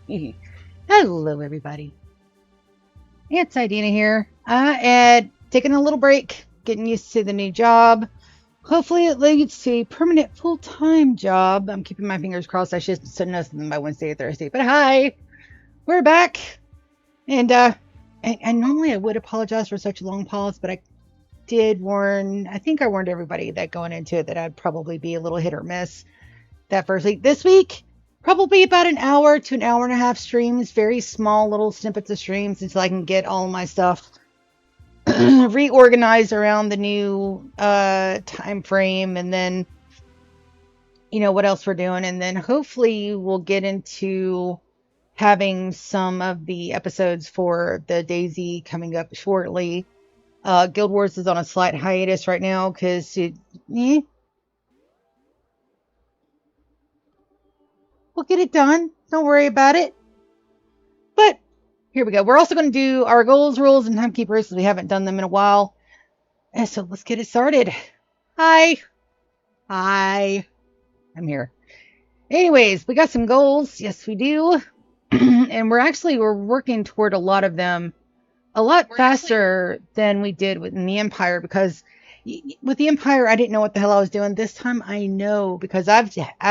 Hello, everybody. It's Idina here. And taking a little break, getting used to the new job. Hopefully, it leads to a permanent full-time job. I'm keeping my fingers crossed. I should know something by Wednesday or Thursday. But hi, we're back. And and normally I would apologize for such a long pause, but I did warn. I think I warned everybody that going into it that I'd probably be a little hit or miss that first week. This week, probably about an hour to an hour and a half streams, very small little snippets of streams until I can get all my stuff reorganized around the new time frame, and then what else we're doing, and then hopefully we'll get into having some of the episodes for the Daisy coming up shortly. Guild Wars is on a slight hiatus right now because we'll get it done. Don't worry about it. But here we go. We're also going to do our goals, rules, and timekeepers because we haven't done them in a while. And so let's get it started. Hi. Hi. I'm here. Anyways, we got some goals. Yes, we do. And we're working toward a lot of them a lot faster than we did in the Empire, because with the Empire, I didn't know what the hell I was doing. This time I know, because I've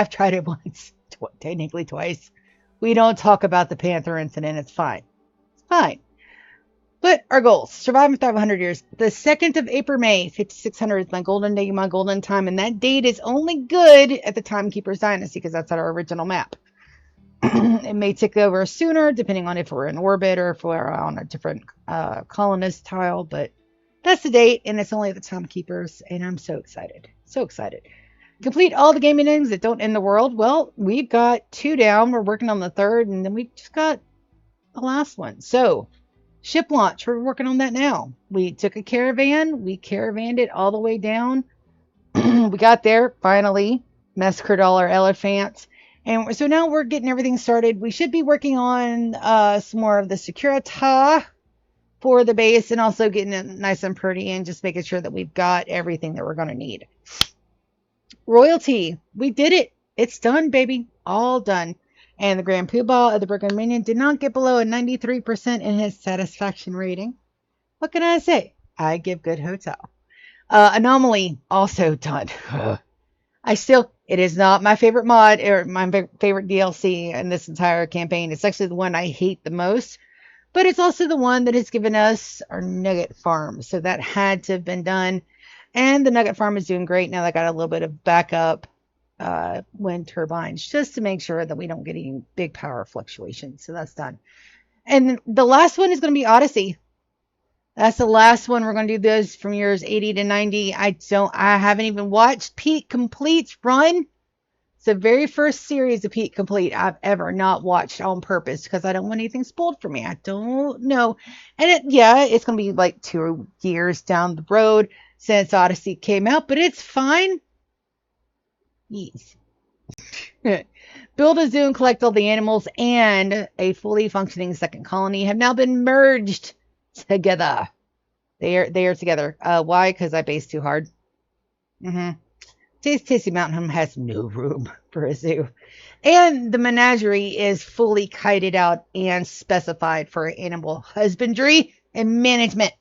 tried it once, technically twice. We don't talk about the Panther incident. It's fine. It's fine. But our goals: survive and thrive 100 years. The 2nd of April, May, 5600 is my golden day, my golden time, and that date is only good at the Timekeeper's Dynasty because that's our original map. It may tick over sooner, depending on if we're in orbit or if we're on a different colonist tile, but that's the date, and it's only at the Timekeepers, and I'm so excited. So excited. Complete all the gaming endings that don't end the world. Well, we've got 2 down. We're working on the 3rd, and then we just got the last one. So, ship launch. We're working on that now. We took a caravan. We caravanned it all the way down. We got there, finally. Massacred all our elephants. And so now we're getting everything started. We should be working on some more of the security for the base, and also getting it nice and pretty, and just making sure that we've got everything that we're going to need. Royalty. We did it. It's done, baby. All done. And the Grand Poobah of the Brooklyn Minion did not get below a 93% in his satisfaction rating. What can I say? I give good hotel. Anomaly, also done. It is not my favorite mod or my favorite DLC in this entire campaign. It's actually the one I hate the most, but it's also the one that has given us our nugget farm. So that had to have been done. And the nugget farm is doing great. Now I got a little bit of backup wind turbines just to make sure that we don't get any big power fluctuations. So that's done. And the last one is going to be Odyssey. That's the last one. We're going to do those from years 80 to 90. I haven't even watched Pete Complete's run. It's the very first series of Pete Complete I've ever not watched on purpose because I don't want anything spoiled for me. I don't know. And it's going to be like 2 years down the road since Odyssey came out, but it's fine. Yes. Build a zoo and collect all the animals, and a fully functioning second colony have now been merged together. They are together. Why? Because I based too hard. Tasty Mountain Home has no room for a zoo. And the menagerie is fully kited out and specified for animal husbandry and management.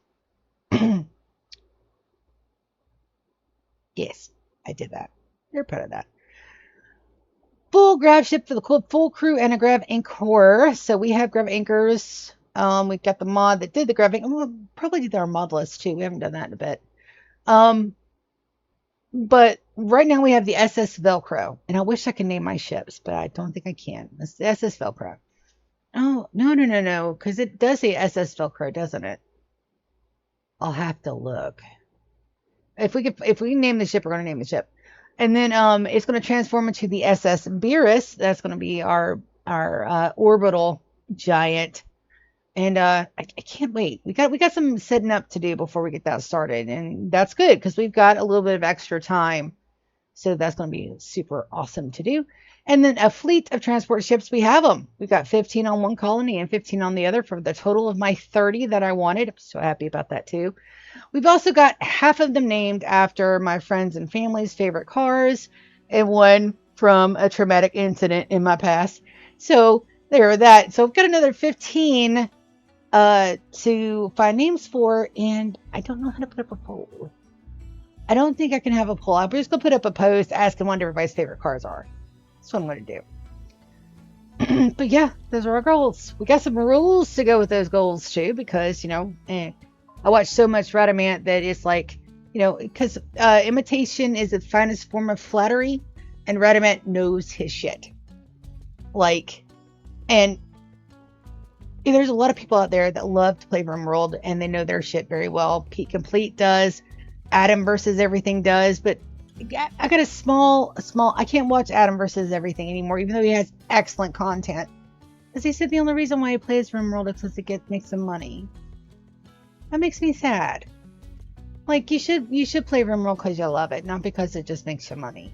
Yes, I did that. You're proud of that. Full grav ship for the full crew and a grav anchor. So we have grav anchors. We've got the mod that did the grav anchor. We'll probably do our mod list too. We haven't done that in a bit. But right now we have the SS Velcro, and I wish I could name my ships, but I don't think I can. It's the SS Velcro. Oh, no, because it does say SS Velcro, doesn't it? I'll have to look. If we name the ship, we're going to name the ship. And then it's going to transform into the SS Beerus. That's going to be our orbital giant. And I can't wait. We got some setting up to do before we get that started, and that's good because we've got a little bit of extra time. So that's going to be super awesome to do. And then a fleet of transport ships. We have them. We've got 15 on one colony and 15 on the other for the total of my 30 that I wanted. I'm so happy about that too. We've also got half of them named after my friends and family's favorite cars, and one from a traumatic incident in my past. So there with that. So I've got another 15 to find names for, and I don't know how to put up a poll. I don't think I can have a poll. I'm just gonna put up a post asking what everybody's favorite cars are. That's what I'm gonna do. But yeah, those are our goals. We got some rules to go with those goals too, because I watch so much Radamant that it's like, because imitation is the finest form of flattery, and Radamant knows his shit. Like, and there's a lot of people out there that love to play Rimworld, and they know their shit very well. Pete Complete does, Adam versus Everything does, but I got a small. I can't watch Adam versus Everything anymore, even though he has excellent content. Because he said the only reason why he plays Rimworld is because it makes him money. That makes me sad. Like, you should play Rimworld because you love it, not because it just makes you money.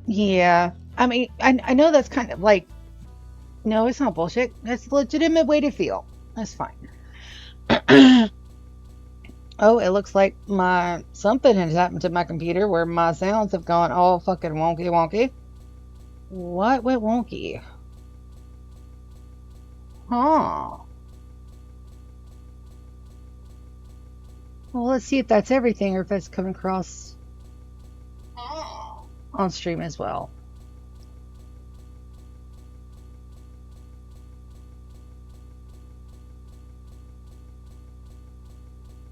Yeah. I mean, I know that's kind of like, no, it's not bullshit. That's a legitimate way to feel. That's fine. Oh, it looks like something has happened to my computer where my sounds have gone all fucking wonky. What went wonky? Huh. Well, let's see if that's everything or if it's coming across on stream as well.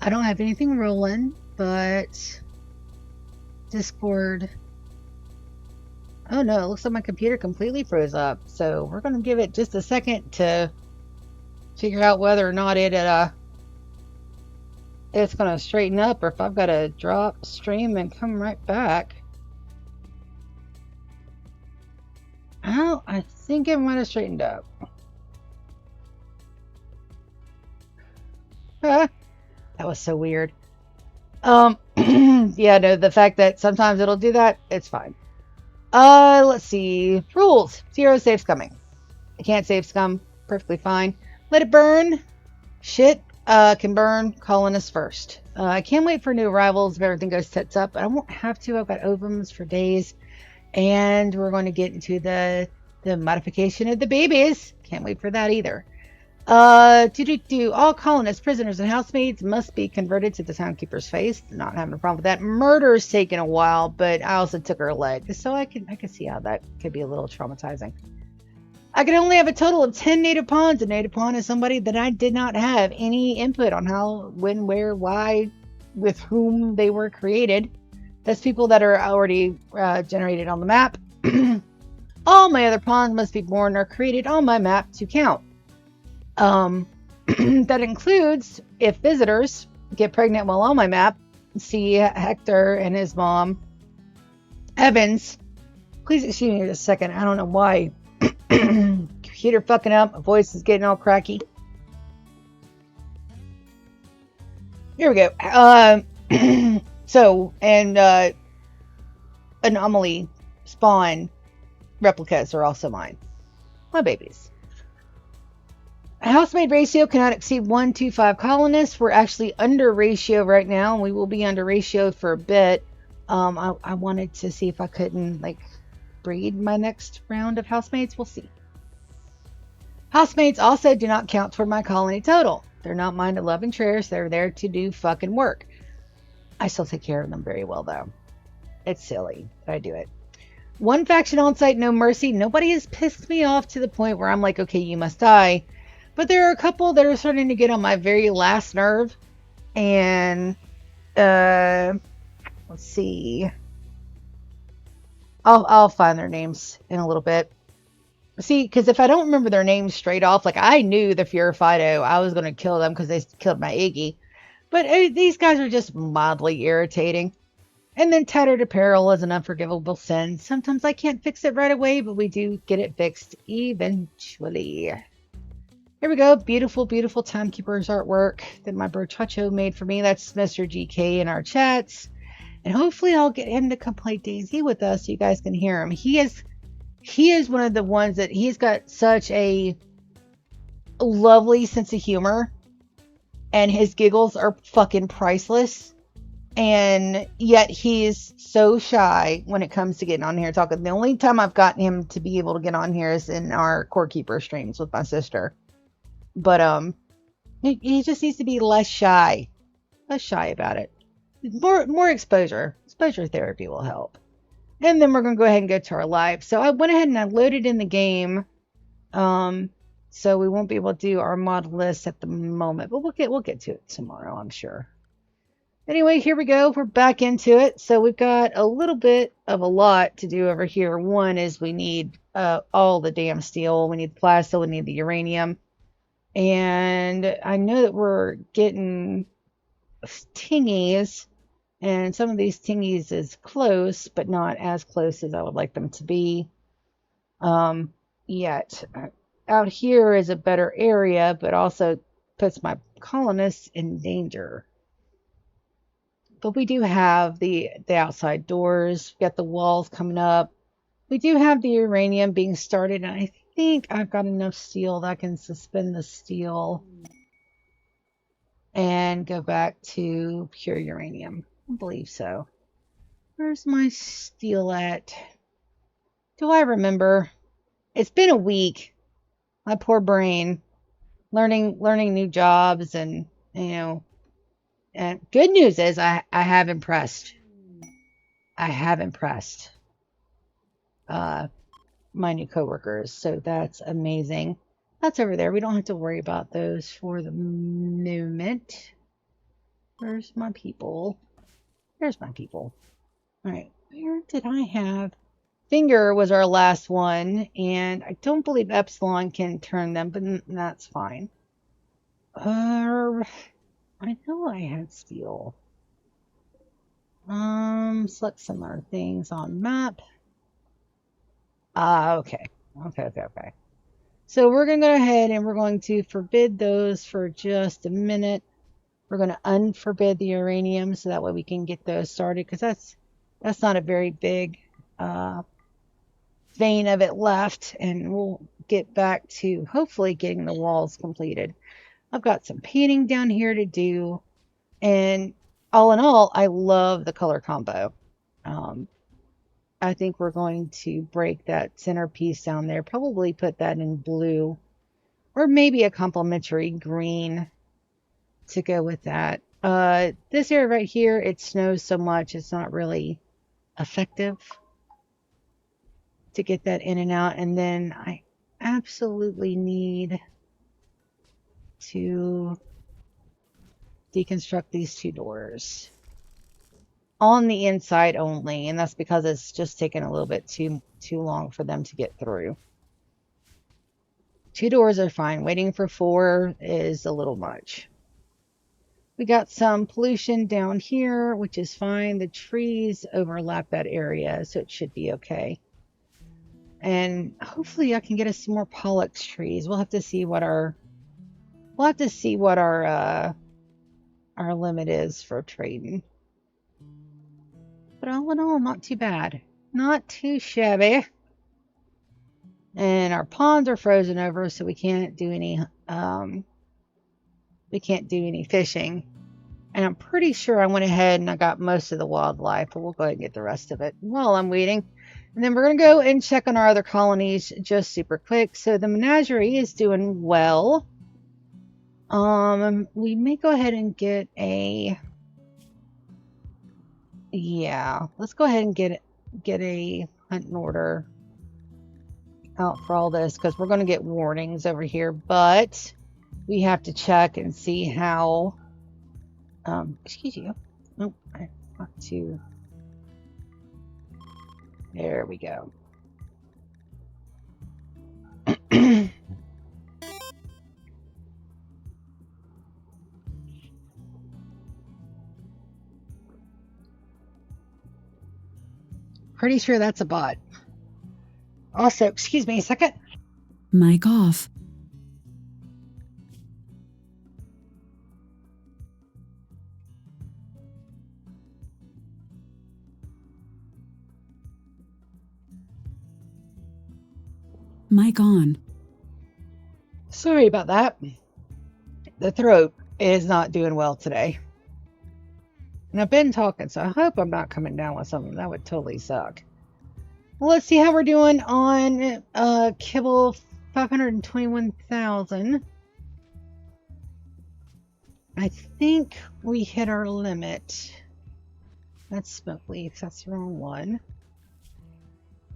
I don't have anything rolling, but Discord. Oh no, it looks like my computer completely froze up. So we're going to give it just a second to figure out whether or not it's going to straighten up, or if I've got to drop stream and come right back. Oh, I think it might have straightened up. That was so weird. Yeah, no, the fact that sometimes it'll do that, it's fine. Let's see. Rules. 0 safe scumming. I can't save scum. Perfectly fine. Let it burn. Shit can burn. Colonists first. I can't wait for new arrivals if everything goes tits up. I won't have to. I've got ovums for days. And we're going to get into the modification of the babies. Can't wait for that either. All colonists, prisoners, and housemaids must be converted to the townkeeper's face. Not having a problem with that. Murder's taken a while, but I also took her leg, so I can see how that could be a little traumatizing. I can only have a total of 10 native pawns. A native pawn is somebody that I did not have any input on how, when, where, why, with whom they were created. That's people that are already generated on the map. All my other pawns must be born or created on my map to count. That includes if visitors get pregnant while on my map. See Hector and his mom, Evans. Please excuse me just a second. I don't know why. Computer fucking up. My voice is getting all cracky. Here we go. So, and anomaly spawn replicas are also mine. My babies. Housemaid ratio cannot exceed 1-5 colonists. We're actually under ratio right now, and we will be under ratio for a bit. I wanted to see if I couldn't breed my next round of housemaids. We'll see. Housemaids also do not count toward my colony total. They're not mine to love and cherish. They're there to do fucking work. I still take care of them very well, though. It's silly, but I do it. One faction on site, no mercy. Nobody has pissed me off to the point where I'm like, okay, you must die. But there are a couple that are starting to get on my very last nerve. And, let's see. I'll find their names in a little bit. See, because if I don't remember their names straight off, I knew the Fido, I was going to kill them because they killed my Iggy. But these guys are just mildly irritating. And then tattered apparel is an unforgivable sin. Sometimes I can't fix it right away, but we do get it fixed eventually. Here we go. Beautiful, beautiful timekeeper's artwork that my brochacho made for me. That's Mr. GK in our chats. And hopefully I'll get him to come play DayZ with us so you guys can hear him. He is one of the ones that he's got such a lovely sense of humor. And his giggles are fucking priceless. And yet he's so shy when it comes to getting on here talking. The only time I've gotten him to be able to get on here is in our Core Keeper streams with my sister. But he just needs to be less shy about it. More exposure. Exposure therapy will help. And then we're gonna go ahead and go to our live. So I went ahead and I loaded in the game. So we won't be able to do our mod list at the moment, but we'll get to it tomorrow, I'm sure. Anyway, here we go. We're back into it. So we've got a little bit of a lot to do over here. One is we need all the damn steel. We need the plastic. We need the uranium. And I know that we're getting tingies. And some of these tingies is close, but not as close as I would like them to be yet. Out here is a better area, but also puts my colonists in danger. But we do have the outside doors. We got the walls coming up. We do have the uranium being started, and I think I've got enough steel that I can suspend the steel and go back to pure uranium. I believe so. Where's my steel at? Do I remember? It's been a week. My poor brain. Learning new jobs and, and good news is I have impressed. I have impressed my new coworkers, so that's amazing. That's over there. We don't have to worry about those for the moment. Where's my people? There's my people. All right, where did I have? Finger was our last one, and I don't believe Epsilon can turn them, but that's fine. I know I had steel. Select some other things on map. Okay. So we're going to go ahead and we're going to forbid those for just a minute. We're going to unforbid the uranium so that way we can get those started, because that's not a very big vein of it left, and we'll get back to hopefully getting the walls completed. I've got some painting down here to do, and all in all, I love the color combo. I think we're going to break that centerpiece down there, probably put that in blue, or maybe a complementary green to go with that. This area right here, it snows so much, it's not really effective to get that in and out. And then I absolutely need to deconstruct these two doors on the inside only, and that's because it's just taken a little bit too long for them to get through. 2 doors are fine. Waiting for 4 is a little much. We got some pollution down here, which is fine. The trees overlap that area, so it should be okay. And hopefully I can get us some more Pollux trees. We'll have to see what our limit is for trading. But all in all, not too bad. Not too shabby. And our ponds are frozen over, so we can't do any fishing. And I'm pretty sure I went ahead and I got most of the wildlife, but we'll go ahead and get the rest of it while I'm waiting. And then we're going to go and check on our other colonies just super quick. So the menagerie is doing well. We may go ahead and get a... Yeah, let's go ahead and get a hunting order out for all this, because we're going to get warnings over here, but we have to check and see how... excuse you. Nope, I want to... There we go. Pretty sure that's a bot. Also, excuse me a second. Mic off. Mic on. Sorry about that. The throat is not doing well today. And I've been talking, so I hope I'm not coming down with something. That would totally suck. Well, let's see how we're doing on kibble 521,000. I think we hit our limit. That's smoke leaf. That's the wrong one.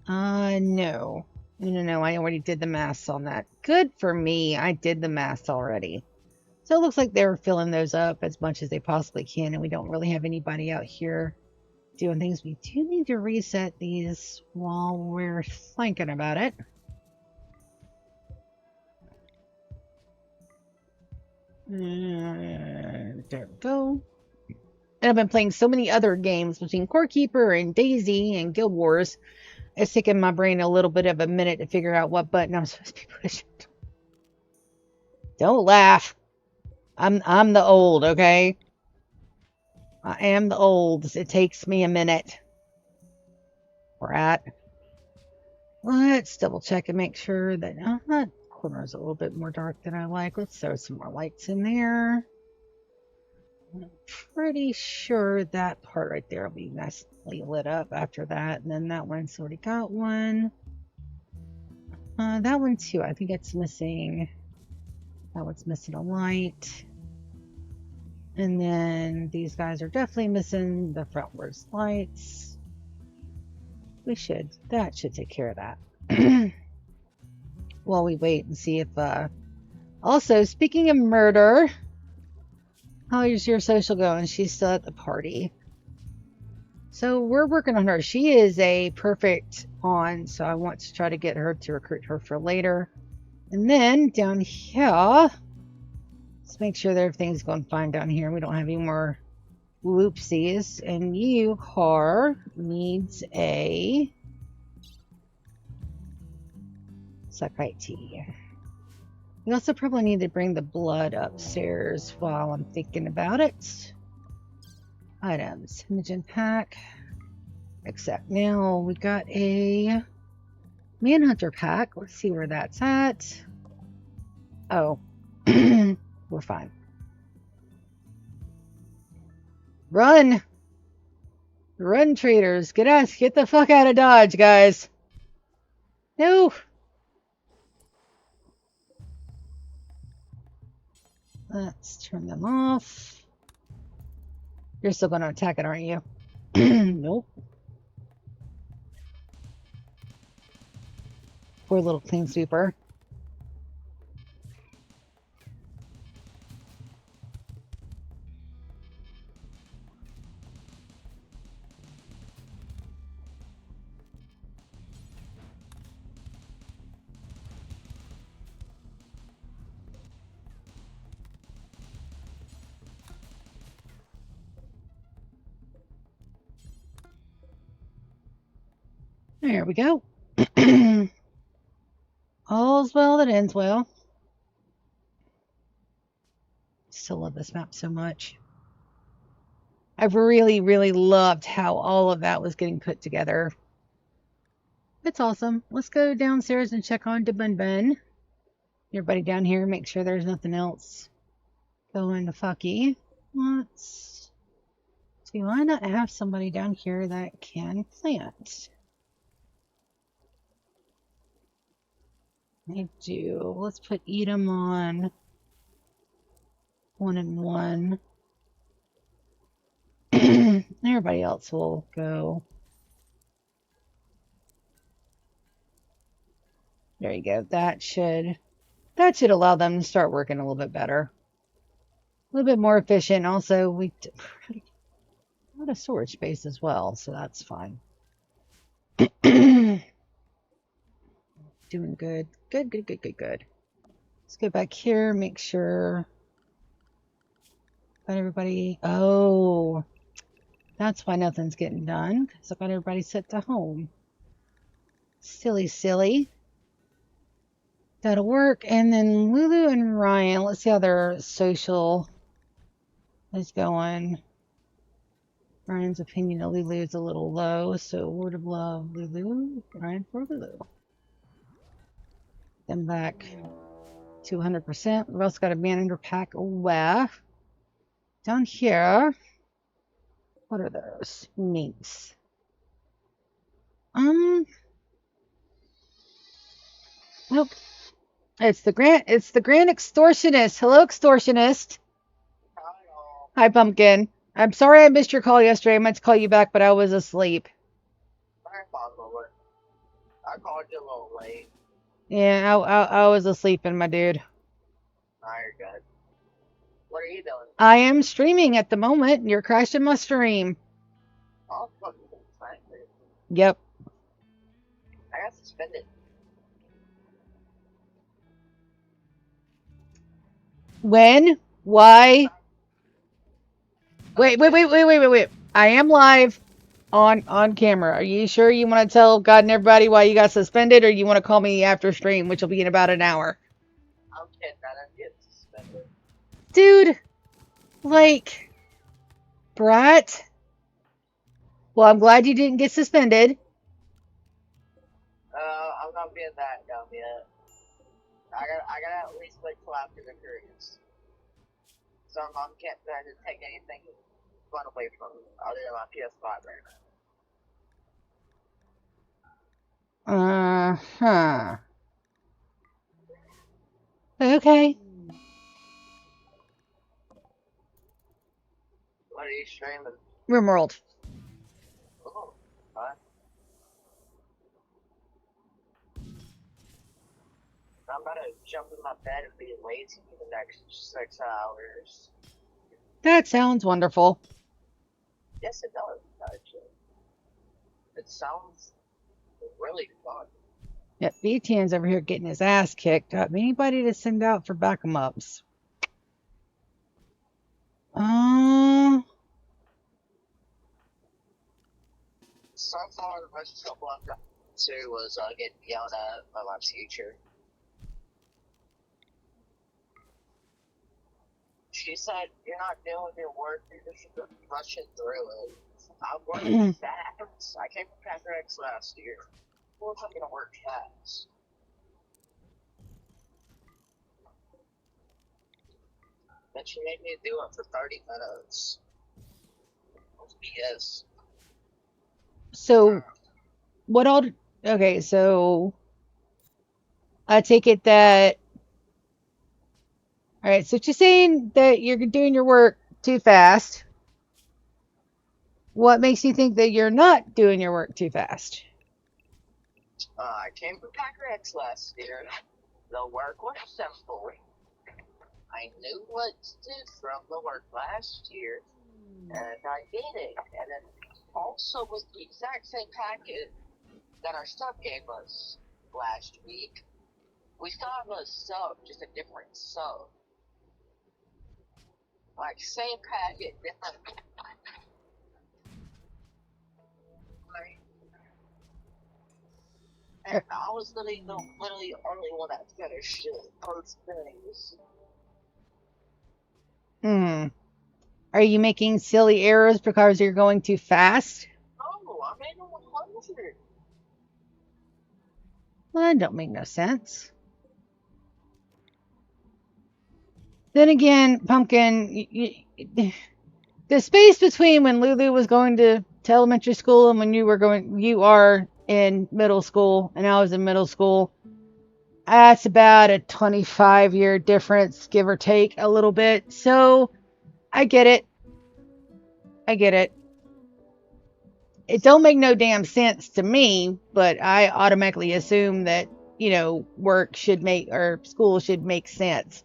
No. No, I already did the maths on that. Good for me. I did the maths already. So it looks like they're filling those up as much as they possibly can, and we don't really have anybody out here doing things. We do need to reset these while we're thinking about it. There we go. And I've been playing so many other games between Core Keeper and Daisy and Guild Wars. It's taken my brain a little bit of a minute to figure out what button I'm supposed to be pushing. Don't laugh. I'm the old, okay? I am the old. It takes me a minute. We're at. Let's double check and make sure that that corner is a little bit more dark than I like. Let's throw some more lights in there. I'm pretty sure that part right there will be nicely lit up after that. And then that one's already got one. That one too. I think it's missing. That one's missing a light. And then these guys are definitely missing the frontwards lights. That should take care of that. While we wait and see if, also, speaking of murder, how is your social going? She's still at the party. So we're working on her. She is a perfect pawn, so I want to try to get her to recruit her for later. And then down here, let's make sure that everything's going fine down here. We don't have any more whoopsies. And you, Har, needs a Sakai tea. We also probably need to bring the blood upstairs while I'm thinking about it. Items, Imogen pack. Except now we got a Manhunter pack. Let's see where that's at. Oh, we're fine. Run! Run, traders. Get the fuck out of Dodge, guys. No! Let's turn them off. You're still going to attack it, aren't you? Nope. Poor little clean sweeper. There we go. All's well that ends well. Still love this map so much. I've really, really loved how all of that was getting put together. It's awesome. Let's go downstairs and check on Bun Bun. Everybody down here, make sure there's nothing else going to fucky. Let's see, why not have somebody down here that can plant? I do. Let's put Edom on 1 and 1. Everybody else will go. There you go. That should allow them to start working a little bit better. A little bit more efficient. Also, we had a lot of storage space as well, so that's fine. Doing good. Good. Let's go back here, make sure got everybody. Oh, that's why nothing's getting done, because I got everybody set to home. Silly. That'll work. And then Lulu and Ryan, let's see how their social is going. Ryan's opinion of Lulu is a little low, so word of love, Lulu. Ryan for Lulu. Then back to 100%. We've also got a manager pack. Wow. Down here, What are those? Minks. Nope. It's the Grand Extortionist. Hello, Extortionist. Hi, Pumpkin. I'm sorry I missed your call yesterday. I meant to call you back, but I was asleep. I called you a little late. Yeah, I was asleep, my dude. No, you're good. What are you doing? I am streaming at the moment. You're crashing my stream. Oh, fucking fine, dude. Yep. I got suspended. When? Why? Wait. I am live on camera. Are you sure you want to tell God and everybody why you got suspended, or you want to call me after stream, which will be in about an hour? I'm kidding. I didn't get suspended. Dude, like, brat. Well, I'm glad you didn't get suspended. I'm not being that dumb yet. I gotta at least wait till after the cruise. So mom can't try to take anything fun away from me other than my PS5 right now. Huh. Okay. What are you streaming? Rimworld. Oh, fine. I'm about to jump in my bed and be lazy for the next 6 hours. That sounds wonderful. Yes, it does, actually. It sounds really fun. Yep, BTN's over here getting his ass kicked. Anybody to send out for back 'em ups? So far, the most trouble I've got to was getting yelled at by my teacher. She said, "You're not doing your work, you're just rushing through it." I'm working fast. I came from Packer X last year. Of course I'm gonna work fast. But she made me do it for 30 minutes. BS. So, what all? Okay, so I take it that. All right, so she's saying that you're doing your work too fast. What makes you think that you're not doing your work too fast? I came from Packer X last year. The work was simple. I knew what to do from the work last year, and I did it. And then also with the exact same packet that our sub gave us last week, we still have a sub, just a different sub. Like same packet, different. And I was literally the only one that finished both things. Are you making silly errors because you're going too fast? Oh, I made 100. Well, that don't make no sense. Then again, Pumpkin, the space between when Lulu was going to elementary school and when you are in middle school and I was in middle school, that's about a 25-year difference, give or take a little bit. So I get it. It don't make no damn sense to me, but I automatically assume that, work should make or school should make sense.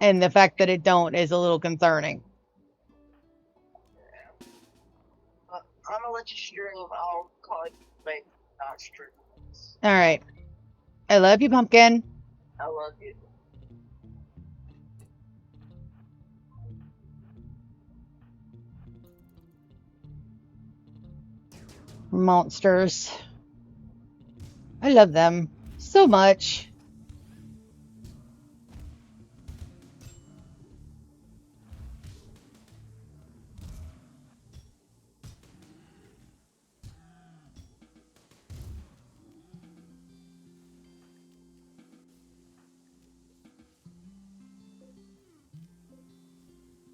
And the fact that it don't is a little concerning. I'm gonna let you stream. I'll call you back, not stream. All right. I love you, Pumpkin. I love you. Monsters. I love them so much.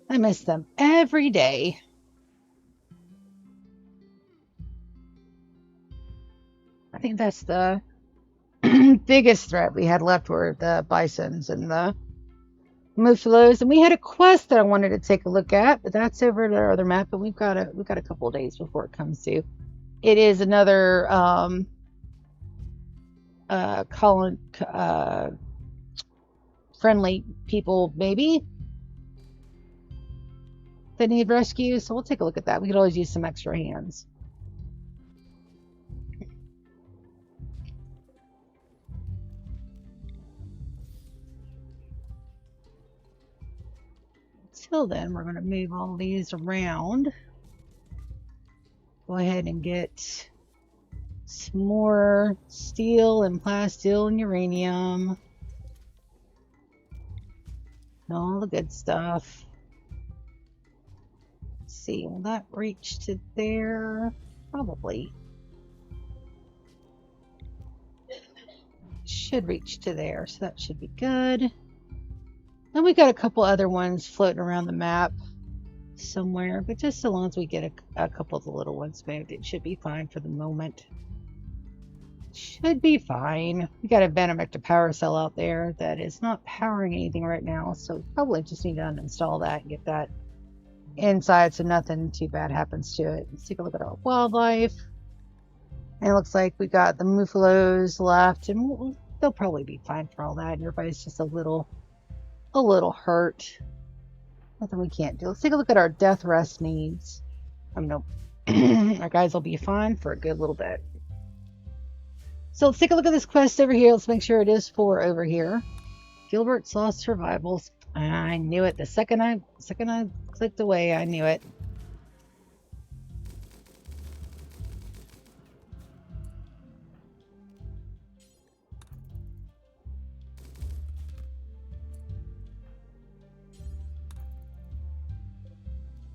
I miss them every day. And that's the biggest threat we had left were the bisons and the Muflos, and we had a quest that I wanted to take a look at, but that's over at our other map, and we've got a couple of days before it comes to. It is another friendly people maybe that need rescue, so we'll take a look at that. We could always use some extra hands. Until then, we're going to move all these around. Go ahead and get some more steel and plasteel and uranium. And all the good stuff. Let's see, will that reach to there? Probably. Should reach to there, so that should be good. And we got a couple other ones floating around the map somewhere, but just so long as we get a couple of the little ones moved, it should be fine for the moment. Should be fine. We got a Venomector power cell out there that is not powering anything right now, so probably just need to uninstall that and get that inside so nothing too bad happens to it. Let's take a look at our wildlife. And it looks like we got the Muffalos left, and they'll probably be fine for all that. Everybody's just a little hurt. Nothing we can't do. Let's take a look at our death rest needs. Nope. Our guys will be fine for a good little bit. So let's take a look at this quest over here. Let's make sure it is for over here. Gilbert's Lost Survivals. I knew it. The second I clicked away, I knew it.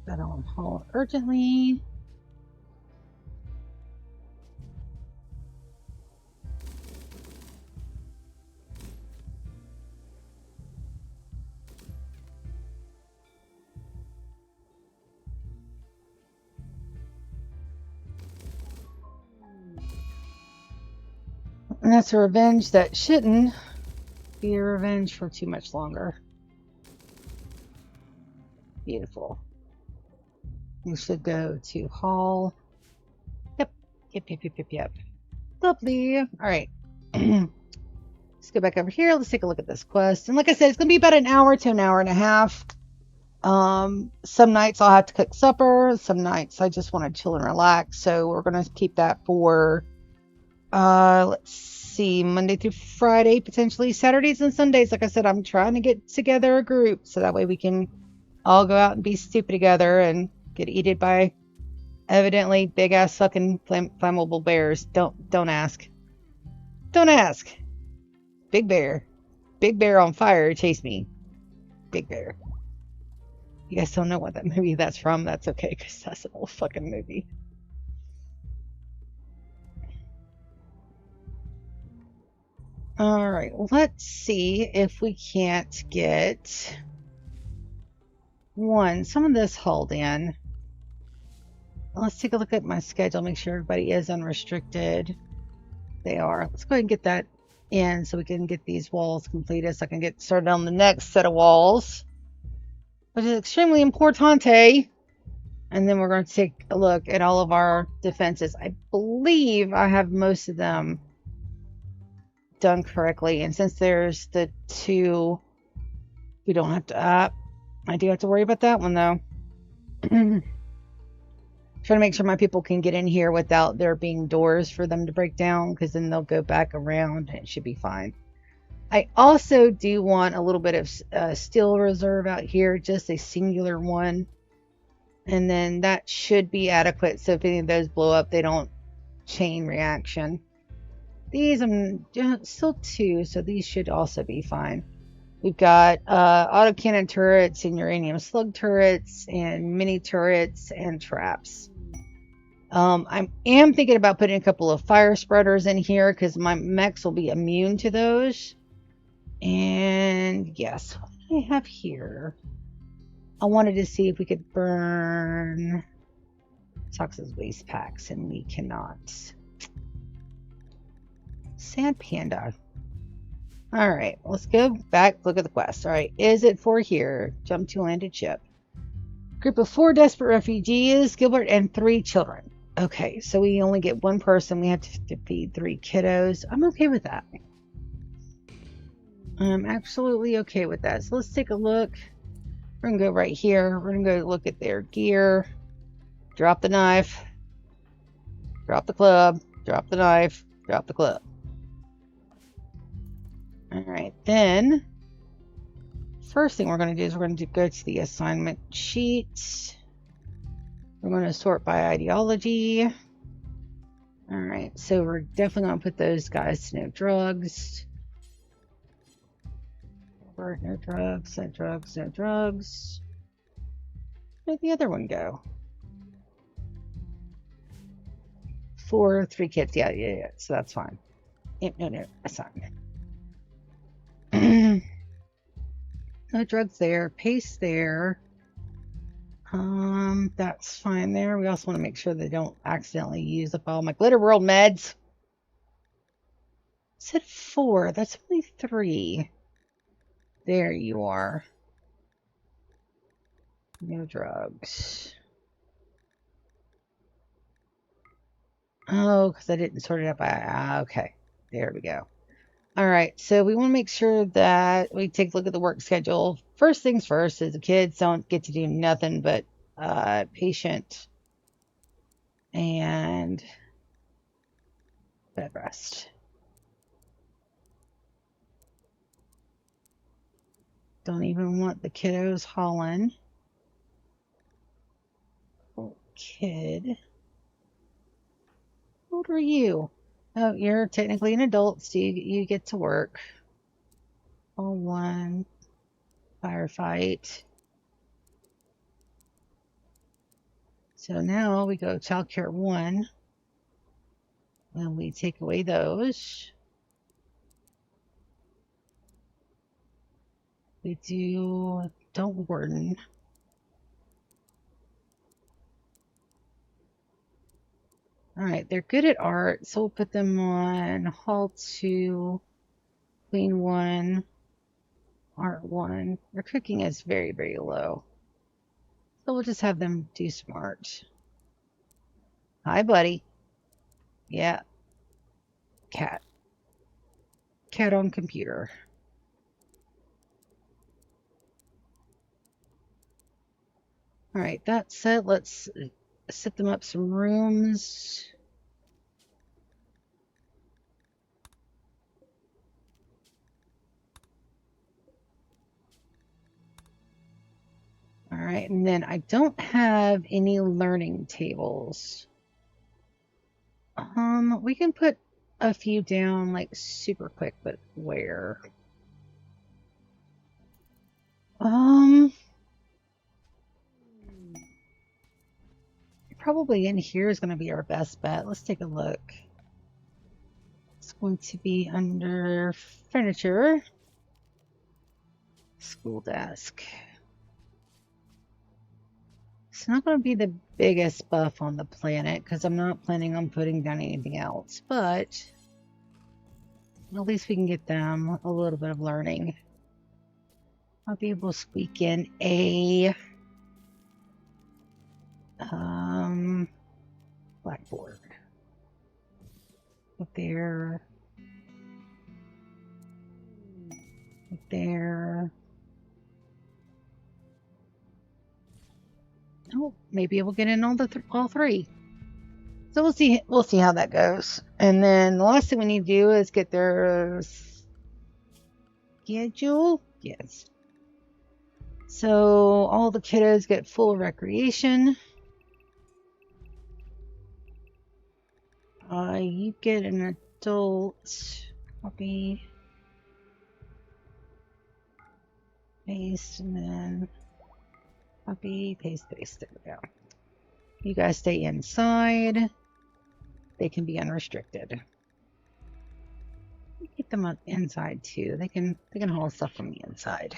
That on hold urgently. And that's a revenge that shouldn't be a revenge for too much longer. Beautiful. You should go to Hall. Yep. Lovely. All right. Let's go back over here. Let's take a look at this quest. And like I said, it's going to be about an hour to an hour and a half. Some nights I'll have to cook supper. Some nights I just want to chill and relax. So we're going to keep that for, let's see, Monday through Friday, potentially Saturdays and Sundays. Like I said, I'm trying to get together a group so that way we can all go out and be stupid together and get eaten by evidently big ass fucking flammable bears. Don't ask. Don't ask. Big bear on fire chase me. Big bear. You guys don't know what that movie that's from. That's okay, because that's an old fucking movie. All right, let's see if we can't get some of this hauled in. Let's take a look at my schedule, make sure everybody is unrestricted. They are. Let's go ahead and get that in so we can get these walls completed so I can get started on the next set of walls, which is extremely importante. And then we're going to take a look at all of our defenses. I believe I have most of them done correctly. And since there's the two, we don't have to, I do have to worry about that one though. Trying to make sure my people can get in here without there being doors for them to break down, because then they'll go back around and it should be fine. I also do want a little bit of steel reserve out here, just a singular one. And then that should be adequate, so if any of those blow up, they don't chain reaction. These I'm still 2, so these should also be fine. We've got autocannon turrets and uranium slug turrets and mini turrets and traps. I am thinking about putting a couple of fire spreaders in here because my mechs will be immune to those. And yes, what do I have here? I wanted to see if we could burn Tox's waste packs, and we cannot. Sand panda. Alright, let's go back, look at the quest. Alright, is it for here? Jump to landed ship. Group of 4 desperate refugees, Gilbert and 3 children. Okay, so we only get 1 person. We have to feed 3 kiddos. I'm okay with that. I'm absolutely okay with that. So let's take a look. We're going to go right here. We're going to go look at their gear. Drop the knife. Drop the club. Drop the knife. Drop the club. Alright, then first thing we're going to do is we're going to go to the assignment sheet. We're going to sort by ideology. Alright, so we're definitely going to put those guys to no drugs. No drugs, no drugs, no drugs. Where'd the other one go? 4, 3 kids. Yeah. So that's fine. No, that's fine. No drugs there. Paste there. That's fine there. We also want to make sure they don't accidentally use up all my Glitter World meds. I said 4. That's only 3. There you are. No drugs. Oh, because I didn't sort it up. Okay. There we go. All right. So we want to make sure that we take a look at the work schedule. First things first is the kids don't get to do nothing but patient and bed rest. Don't even want the kiddos hauling. Oh, kid. How old are you? Oh, you're technically an adult, so you get to work. All 1. Firefight. So now we go childcare 1. And we take away those. We do don't warden. Alright, they're good at art, so we'll put them on Hall 2, Queen 1, Art 1. Their cooking is very, very low. So we'll just have them do smart. Hi, buddy. Yeah. Cat. Cat on computer. Alright, that said, let's set them up some rooms. Alright, and then I don't have any learning tables. We can put a few down like super quick, but where? Probably in here is going to be our best bet. Let's take a look. It's going to be under furniture. School desk. It's not going to be the biggest buff on the planet because I'm not planning on putting down anything else, but at least we can get them a little bit of learning. I'll be able to squeak in a blackboard. Up there. Up there. Oh, maybe we'll get in all 3. So we'll see how that goes. And then the last thing we need to do is get their schedule. Yes. So all the kiddos get full recreation. You get an adult copy. Paste and then copy, paste. There we go. You guys stay inside. They can be unrestricted. Get them up inside too. They can haul stuff from the inside.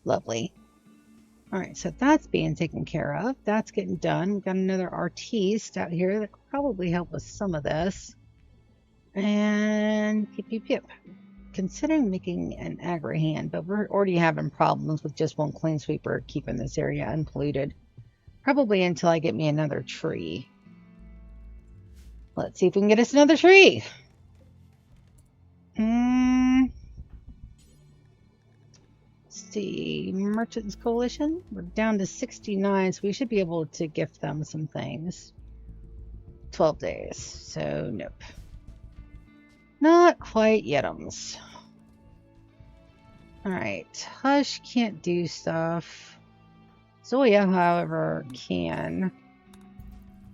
Lovely. All right, so that's being taken care of. That's getting done. We've got another artiste out here that could probably help with some of this. And yip. Considering making an agri-hand, but we're already having problems with just one clean sweeper keeping this area unpolluted. Probably until I get me another tree. Let's see if we can get us another tree. Let's see. Merchants Coalition. We're down to 69, so we should be able to gift them some things. 12 days, so nope. Not quite yetums. Alright, Hush can't do stuff. Zoya, however, can.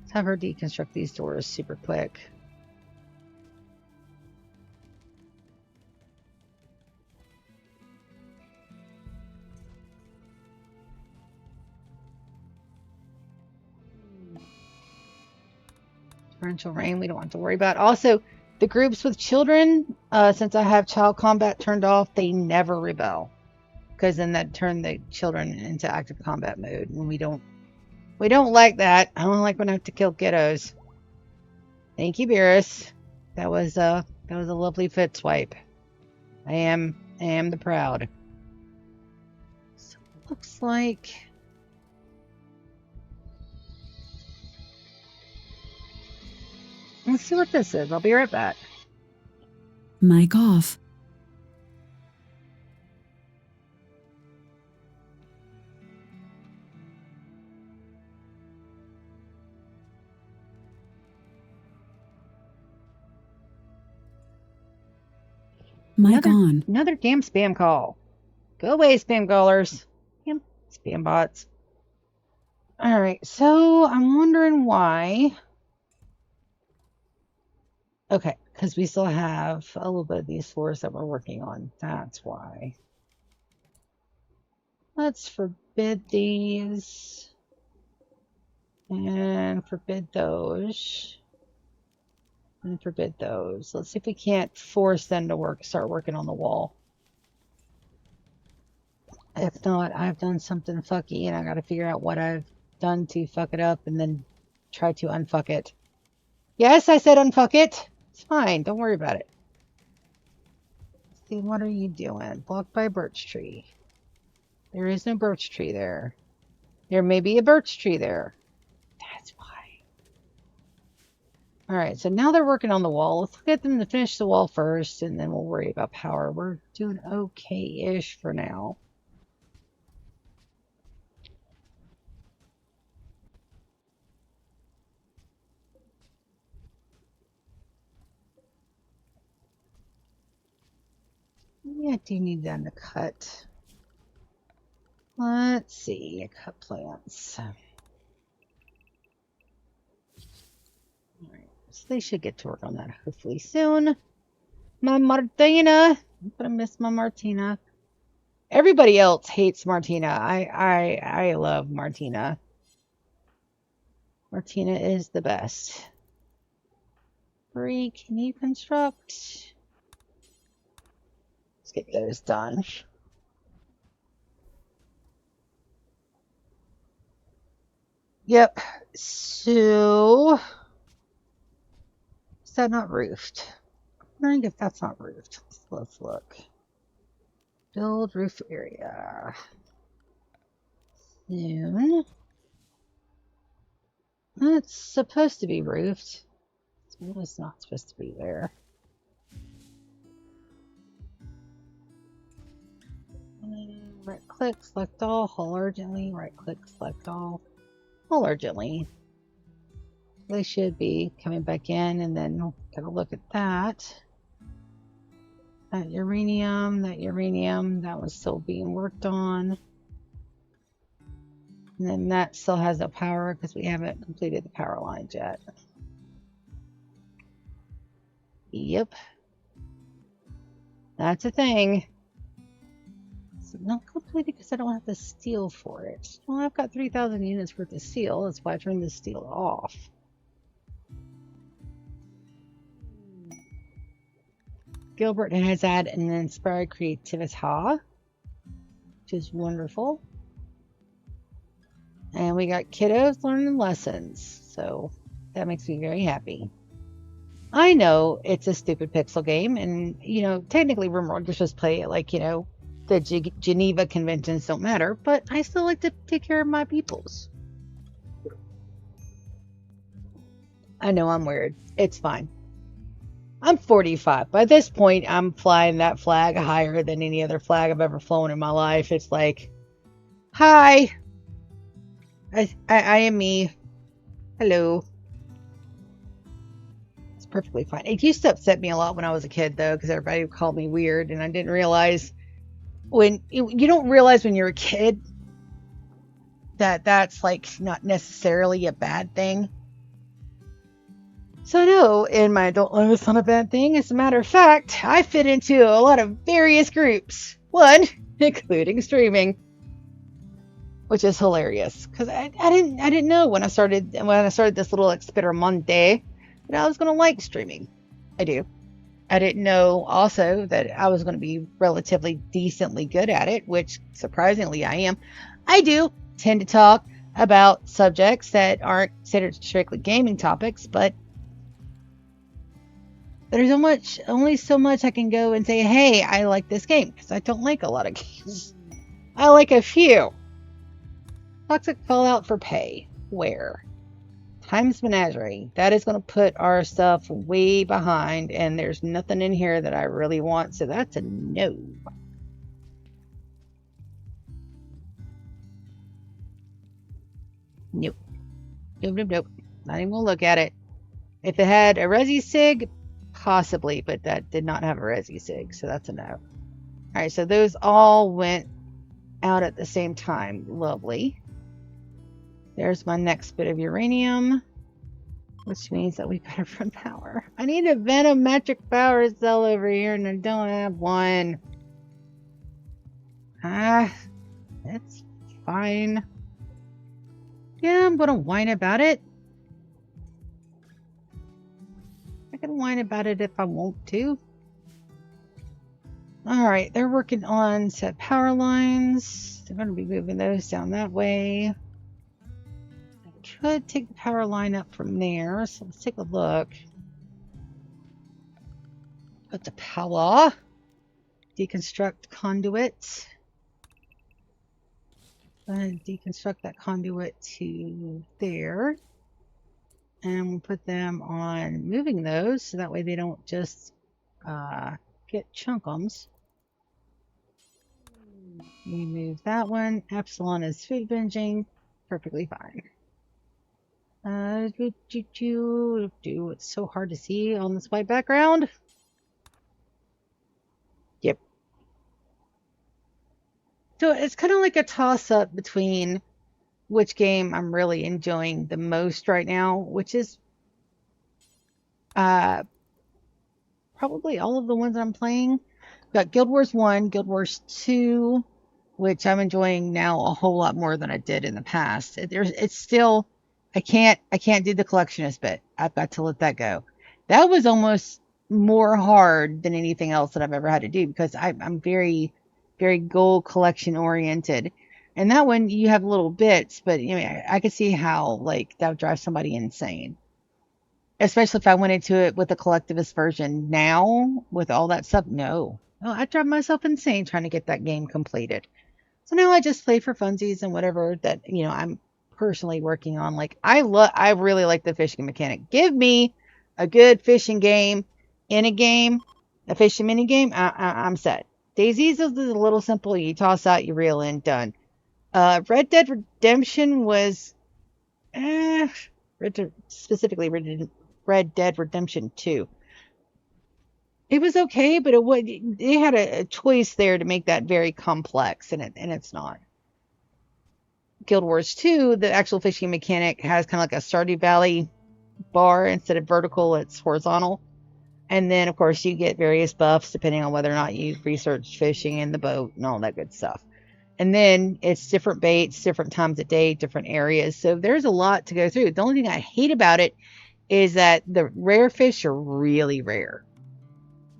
Let's have her deconstruct these doors super quick. Torrential rain, we don't have to worry about. Also, the groups with children, since I have child combat turned off, they never rebel. Because then that turned the children into active combat mode, and we don't like that. I don't like when I have to kill kiddos. Thank you, Beerus. That was a lovely fit swipe. I am the proud. So it looks like let's see what this is. I'll be right back. Mic off. Mic on. Another damn spam call. Go away, spam callers. Damn spam bots. Alright, so I'm wondering why. Okay, because we still have a little bit of these floors that we're working on. That's why. Let's forbid these. And forbid those. And forbid those. Let's see if we can't force them to start working on the wall. If not, I've done something fucky and I gotta figure out what I've done to fuck it up and then try to unfuck it. Yes, I said unfuck it. It's fine. Don't worry about it. Let's see, what are you doing? Blocked by a birch tree. There is no birch tree there. There may be a birch tree there. That's why. Alright, so now they're working on the wall. Let's get them to finish the wall first, and then we'll worry about power. We're doing okay-ish for now. Yeah, I do need them to cut. Let's see, cut plants. Alright, so they should get to work on that hopefully soon. My Martina. I'm gonna miss my Martina. Everybody else hates Martina. I love Martina. Martina is the best. Bree, can you construct? Let's get those done. Yep. So is that not roofed? I'm wondering if that's not roofed. Let's look. Build roof area. Soon. It's supposed to be roofed. It's not supposed to be there. Right click, select all, haul urgently. Right click, select all, haul urgently. They should be coming back in, and then we'll take a look at that. That uranium, that was still being worked on. And then that still has no power because we haven't completed the power lines yet. Yep. That's a thing. It's not completed because I don't have the steel for it. Well, I've got 3,000 units worth of steel. That's why I turned the steel off. Gilbert has had an inspired creativity, which is wonderful. And we got kiddos learning lessons. So that makes me very happy. I know it's a stupid pixel game, and, technically Rimworld, just play it like, the Geneva conventions don't matter, but I still like to take care of my peoples. I know I'm weird. It's fine. I'm 45. By this point, I'm flying that flag higher than any other flag I've ever flown in my life. It's like, hi, I am me. Hello. It's perfectly fine. It used to upset me a lot when I was a kid, though, because everybody called me weird, and I didn't realize you don't realize when you're a kid that that's like not necessarily a bad thing. So no, in my adult life, it's not a bad thing. As a matter of fact, I fit into a lot of various groups. One, including streaming, which is hilarious because I didn't know when I started this little experiment that I was gonna like streaming. I do. I didn't know also that I was going to be relatively decently good at it, which surprisingly I am. I do tend to talk about subjects that aren't considered strictly gaming topics, but there's only so much I can go and say, hey, I like this game, because I don't like a lot of games. I like a few. Toxic Fallout for pay. Where? Times Menagerie. That is going to put our stuff way behind, and there's nothing in here that I really want, so that's a no. Nope. Nope. Not even gonna look at it. If it had a Resi Sig, possibly, but that did not have a Resi Sig, so that's a no. Alright, so those all went out at the same time. Lovely. There's my next bit of uranium, which means that we better run power. I need a Venometric power cell over here, and I don't have one. It's fine. Yeah, I'm gonna whine about it. I can whine about it if I want to. Alright, they're working on set power lines. They're going to be moving those down that way. I could take the power line up from there, so let's take a look. Got the power. Deconstruct conduit. And deconstruct that conduit to there. And we'll put them on moving those, so that way they don't just get chunkums. We move that one. Epsilon is food binging. Perfectly fine. It's so hard to see on this white background. Yep. So it's kind of like a toss-up between which game I'm really enjoying the most right now, which is probably all of the ones I'm playing. We've got Guild Wars 1, Guild Wars 2, which I'm enjoying now a whole lot more than I did in the past. It's still, I can't do the collectionist bit. I've got to let that go. That was almost more hard than anything else that I've ever had to do, because I'm very, very gold collection oriented. And that one, you have little bits, but I could see how that would drive somebody insane. Especially if I went into it with the collectivist version now, with all that stuff. No, I'd drive myself insane trying to get that game completed. So now I just play for funsies and whatever that, I'm personally working on. I really like the fishing mechanic. Give me a good fishing game in a game, a fishing mini game. I'm set. DayZ's is a little simple. You toss out, you reel in, done. Red Dead Redemption was, specifically Red Dead Redemption 2. It was okay, but it had a choice there to make that very complex, and it's not. Guild Wars 2, the actual fishing mechanic has kind of like a Stardew Valley bar. Instead of vertical, it's horizontal. And then, of course, you get various buffs depending on whether or not you've researched fishing in the boat and all that good stuff. And then it's different baits, different times of day, different areas. So there's a lot to go through. The only thing I hate about it is that the rare fish are really rare.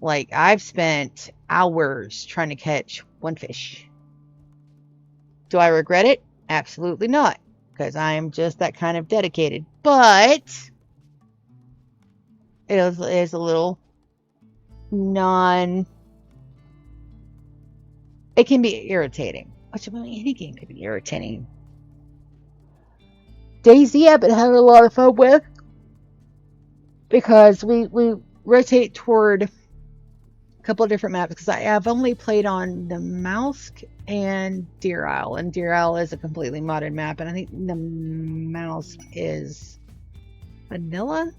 I've spent hours trying to catch one fish. Do I regret it? Absolutely not. because I am just that kind of dedicated. But it is a little non. It can be irritating. Which, I mean, any game can be irritating. DayZ I've been having a lot of fun with because we rotate toward a couple of different maps because I've only played on the Mouse and Deer Isle, and Deer Isle is a completely modded map, and I think the Mouse is vanilla.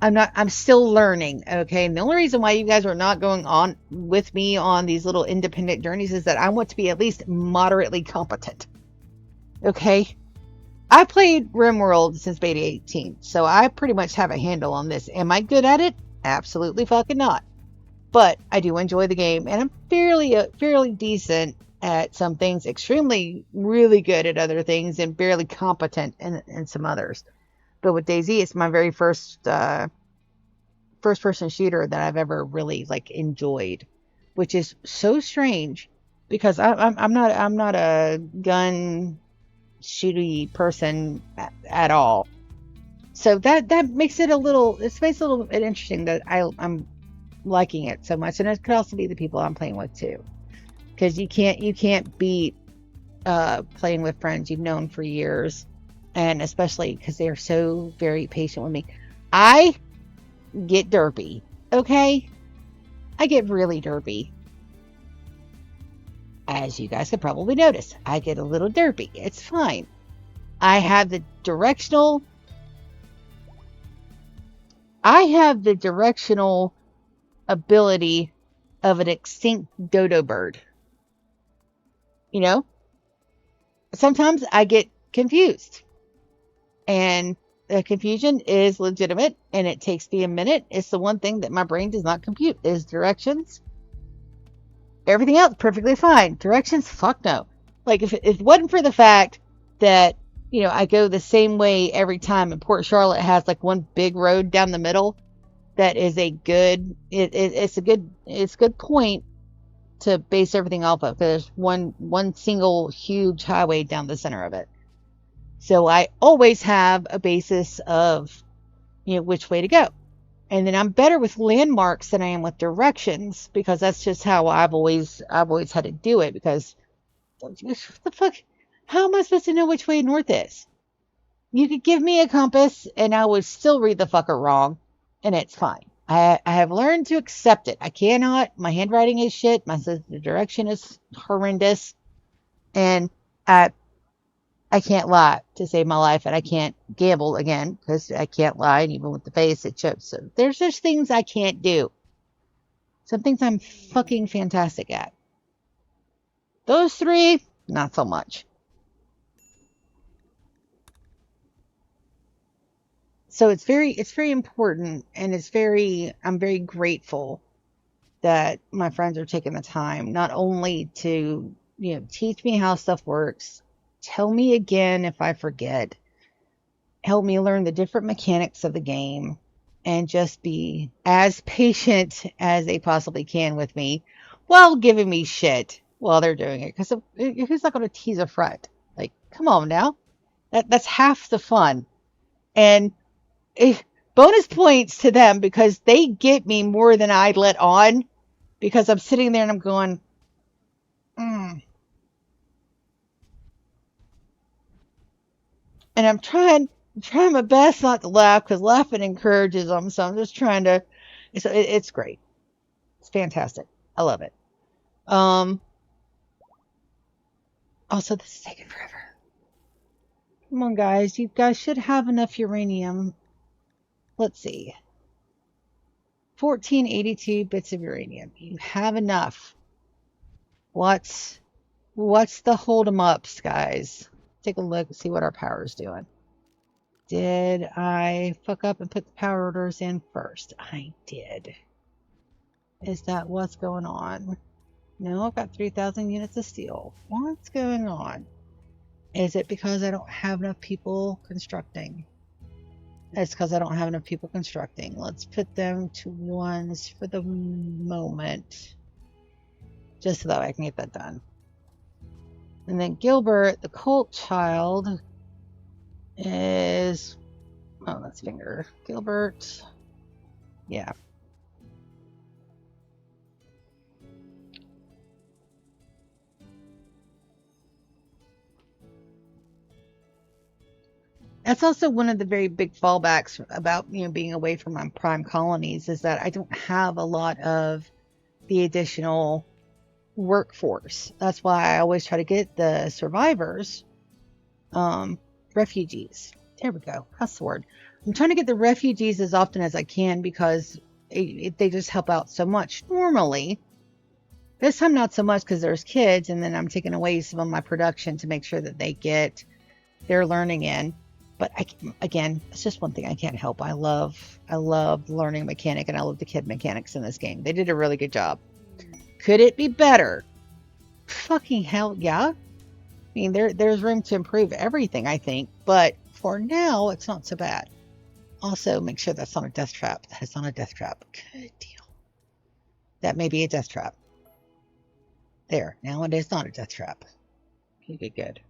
I'm still learning, okay? And the only reason why you guys are not going on with me on these little independent journeys is that I want to be at least moderately competent. Okay? I played Rimworld since beta 18, so I pretty much have a handle on this. Am I good at it? Absolutely fucking not. But I do enjoy the game, and I'm fairly decent at some things, extremely really good at other things, and barely competent in some others. But with DayZ, it's my very first person shooter that I've ever really like enjoyed, which is so strange because I'm not a gun shooty person at all. So that makes it a little bit interesting that I'm liking it so much, and it could also be the people I'm playing with too, because you can't beat playing with friends you've known for years, and especially because they're so very patient with me. I get derpy, okay? I get really derpy. As you guys could probably notice, I get a little derpy. It's fine. I have the directional ability of an extinct dodo bird. You know? Sometimes I get confused. And the confusion is legitimate, and it takes me a minute. It's the one thing that my brain does not compute is directions. Everything else perfectly fine. Directions, fuck no. Like if it wasn't for the fact that, you know, I go the same way every time, and Port Charlotte has like one big road down the middle that is a good it's a good point to base everything off of. There's one single huge highway down the center of it. So I always have a basis of, you know, which way to go. And then I'm better with landmarks than I am with directions, because that's just how I've always had to do it. Because what the fuck? How am I supposed to know which way north is? You could give me a compass and I would still read the fucker wrong, and it's fine. I have learned to accept it. I cannot. My handwriting is shit. My sense of direction is horrendous, and I can't lie to save my life, and I can't gamble again because I can't lie, and even with the face it shows. So there's just things I can't do. Some things I'm fucking fantastic at. Those three, not so much. So it's very important, and I'm very grateful that my friends are taking the time not only to, you know, teach me how stuff works, tell me again if I forget, help me learn the different mechanics of the game, and just be as patient as they possibly can with me while giving me shit while they're doing it. Because who's not going to tease a friend? Like, come on now. That's half the fun. And bonus points to them because they get me more than I let on, because I'm sitting there and I'm going, and I'm trying my best not to laugh because laughing encourages them. So I'm just trying to. It's great. It's fantastic. I love it. Also, this is taking forever. Come on, guys. You guys should have enough uranium. Let's see. 1482 bits of uranium. You have enough. What's the hold 'em ups, guys? Take a look and see what our power is doing. Did I fuck up and put the power orders in first? I did. Is that what's going on? No, I've got 3,000 units of steel. What's going on? Is it because I don't have enough people constructing? It's because I don't have enough people constructing. Let's put them to ones for the moment, just so that I can get that done. And then Gilbert, the cult child, is... Oh, that's finger. Gilbert. Yeah. That's also one of the very big fallbacks about, being away from my prime colonies, is that I don't have a lot of the additional workforce. That's why I always try to get the survivors, refugees. There we go. That's the word. I'm trying to get the refugees as often as I can because they just help out so much. Normally, this time not so much because there's kids, and then I'm taking away some of my production to make sure that they get their learning in. But again, it's just one thing I can't help. I love learning mechanic, and I love the kid mechanics in this game. They did a really good job. Could it be better? Fucking hell, yeah. I mean, there's room to improve everything, I think. But for now, it's not so bad. Also, make sure that's not a death trap. That is not a death trap. Good deal. That may be a death trap. There. Now it is not a death trap. Okay, good.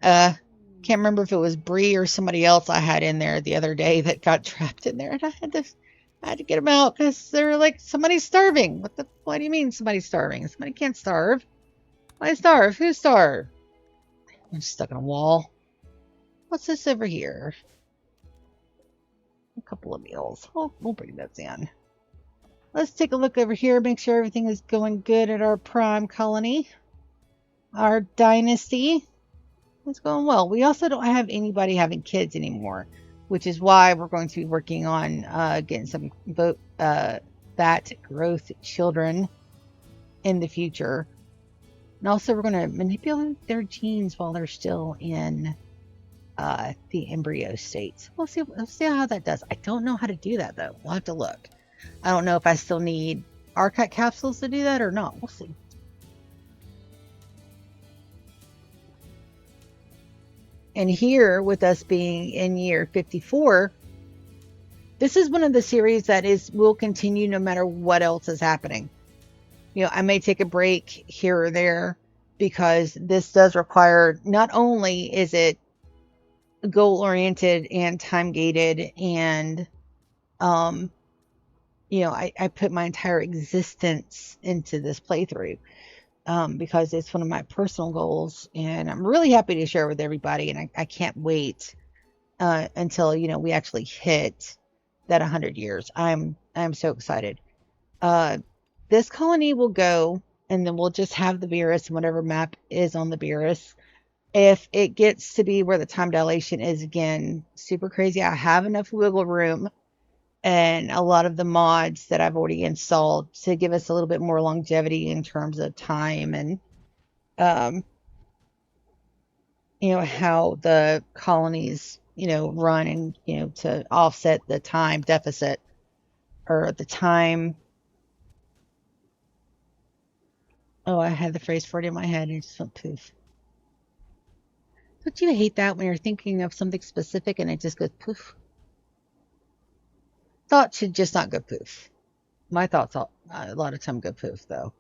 Can't remember if it was Bree or somebody else I had in there the other day that got trapped in there, and I had to get them out because they were like, somebody's starving. What do you mean somebody's starving? Somebody can't starve. Why starve? Who starve? I'm stuck in a wall. What's this over here? A couple of meals. We'll bring those in. Let's take a look over here, make sure everything is going good at our prime colony. Our dynasty. It's going well. We also don't have anybody having kids anymore, which is why we're going to be working on getting some fat growth children in the future. And also we're going to manipulate their genes while they're still in the embryo state. We'll see how that does. I don't know how to do that, though. We'll have to look. I don't know if I still need archive capsules to do that or not. We'll see. And here, with us being in year 54, this is one of the series that will continue no matter what else is happening. I may take a break here or there because this does require, not only is it goal-oriented and time-gated, and I put my entire existence into this playthrough. Because it's one of my personal goals, and I'm really happy to share with everybody, and I can't wait until we actually hit that 100 years. I'm so excited. This colony will go, and then we'll just have the Beerus and whatever map is on the Beerus. If it gets to be where the time dilation is again super crazy, I have enough wiggle room and a lot of the mods that I've already installed to give us a little bit more longevity in terms of time and, how the colonies, run, and, to offset the time deficit or the time. Oh, I had the phrase for it in my head and it just went poof. Don't you hate that when you're thinking of something specific and it just goes poof? Thoughts should just not go poof. My thoughts a lot of time go poof, though.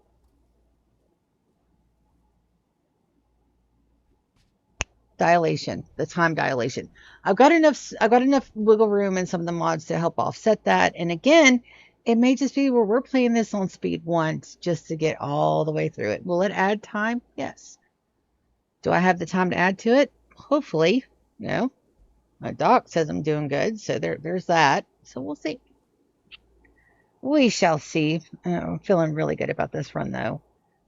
Dilation, the time dilation. I've got enough wiggle room in some of the mods to help offset that. And again, it may just be where we're playing this on speed 1 just to get all the way through it. Will it add time? Yes. Do I have the time to add to it? Hopefully. My doc says I'm doing good, so there's that. So we'll see. We shall see. I'm feeling really good about this run, though.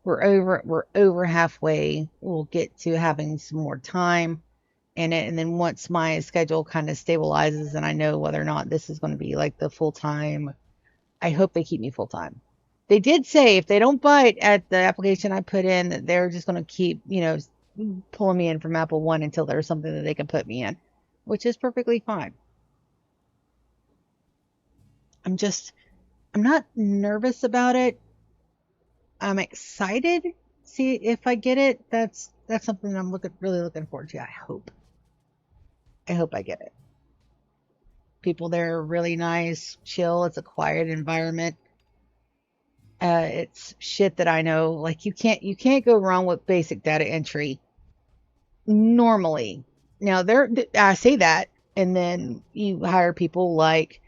We're over halfway. We'll get to having some more time in it, and then once my schedule kind of stabilizes and I know whether or not this is going to be like the full time, I hope they keep me full time. They did say if they don't bite at the application I put in, that they're just going to keep, pulling me in from Apple One until there's something that they can put me in, which is perfectly fine. I'm not nervous about it. I'm excited. See if I get it. That's something I'm really looking forward to. I hope I get it. People there are really nice, chill. It's a quiet environment. It's shit that I know. Like you can't go wrong with basic data entry normally. Now I say that, and then you hire people like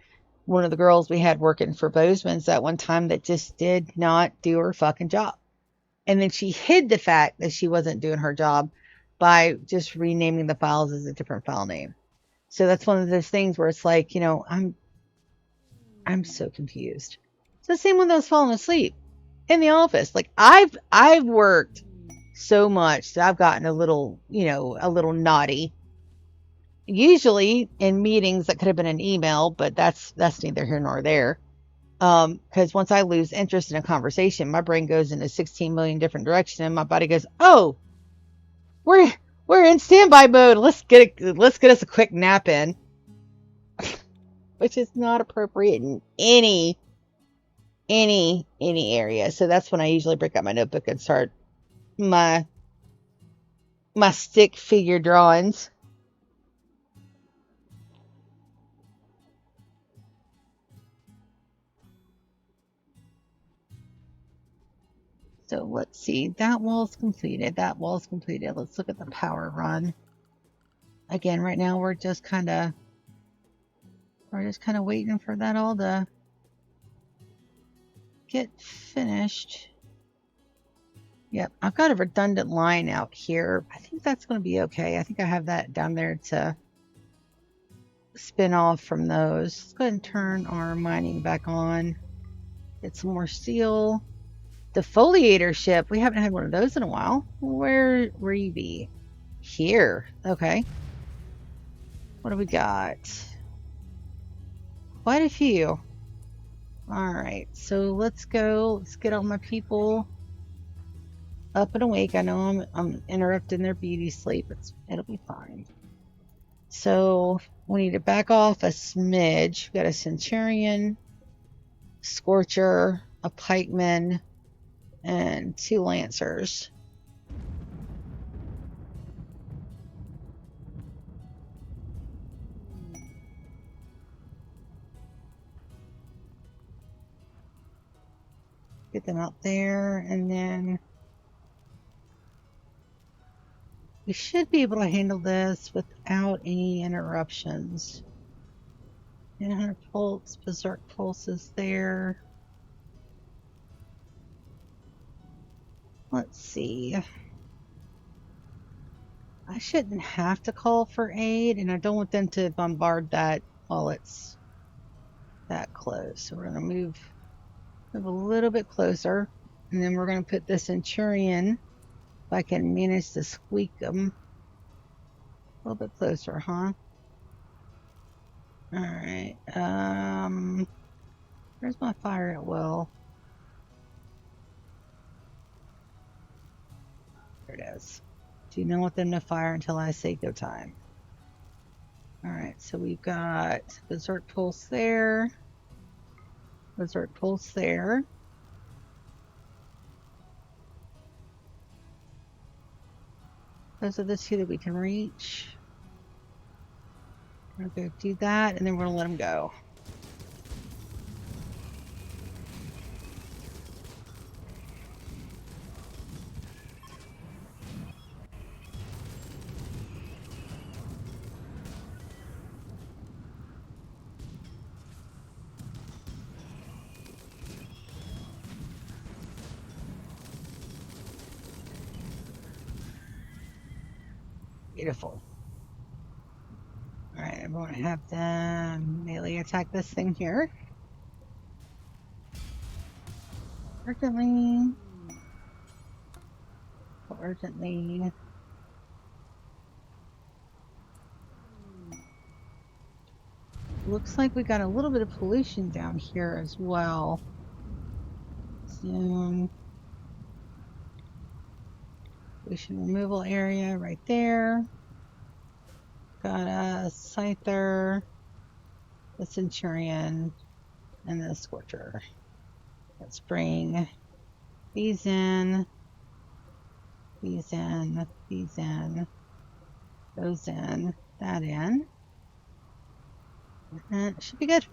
one of the girls we had working for Bozeman's at one time that just did not do her fucking job. And then she hid the fact that she wasn't doing her job by just renaming the files as a different file name. So that's one of those things where it's like, I'm so confused. It's the same when I was falling asleep in the office. Like I've worked so much that I've gotten a little, a little naughty. Usually in meetings that could have been an email, but that's neither here nor there. Because once I lose interest in a conversation, my brain goes in a 16 million different directions, and my body goes, "Oh, we're we're in standby mode. Let's get us a quick nap in," which is not appropriate in any area. So that's when I usually break out my notebook and start my stick figure drawings. So let's see. That wall's completed. That wall's completed. Let's look at the power run. Again, right now we're just kind of waiting for that all to get finished. Yep, I've got a redundant line out here. I think that's going to be okay. I think I have that down there to spin off from those. Let's go ahead and turn our mining back on. Get some more steel. Defoliator ship. We haven't had one of those in a while. Where you be? Here. Okay. What do we got? Quite a few. Alright, so let's go. Let's get all my people up and awake. I know I'm interrupting their beauty sleep. It'll be fine. So we need to back off a smidge. We've got a Centurion, Scorcher, a Pikeman, and 2 Lancers. Get them out there, and then we should be able to handle this without any interruptions. 100 volts, Berserk pulses there. Let's see. I shouldn't have to call for aid, and I don't want them to bombard that while it's that close. So we're going to move a little bit closer, and then we're going to put this Centurion, if I can manage to squeak them a little bit closer, huh? Alright, where's my fire at will? There it is. Do not want them to fire until I say go time. Alright, so we've got Berserk Pulse there. Berserk Pulse there. Those are the 2 that we can reach. We're going to go do that, and then we're going to let them go. Beautiful. Alright, I'm going to have them melee attack this thing here. Urgently. Urgently. Looks like we got a little bit of pollution down here as well. So, pollution removal area right there. Got a Scyther, the Centurion, and the Scorcher. Let's bring these in, these in, these in, those in, that in. And it should be good.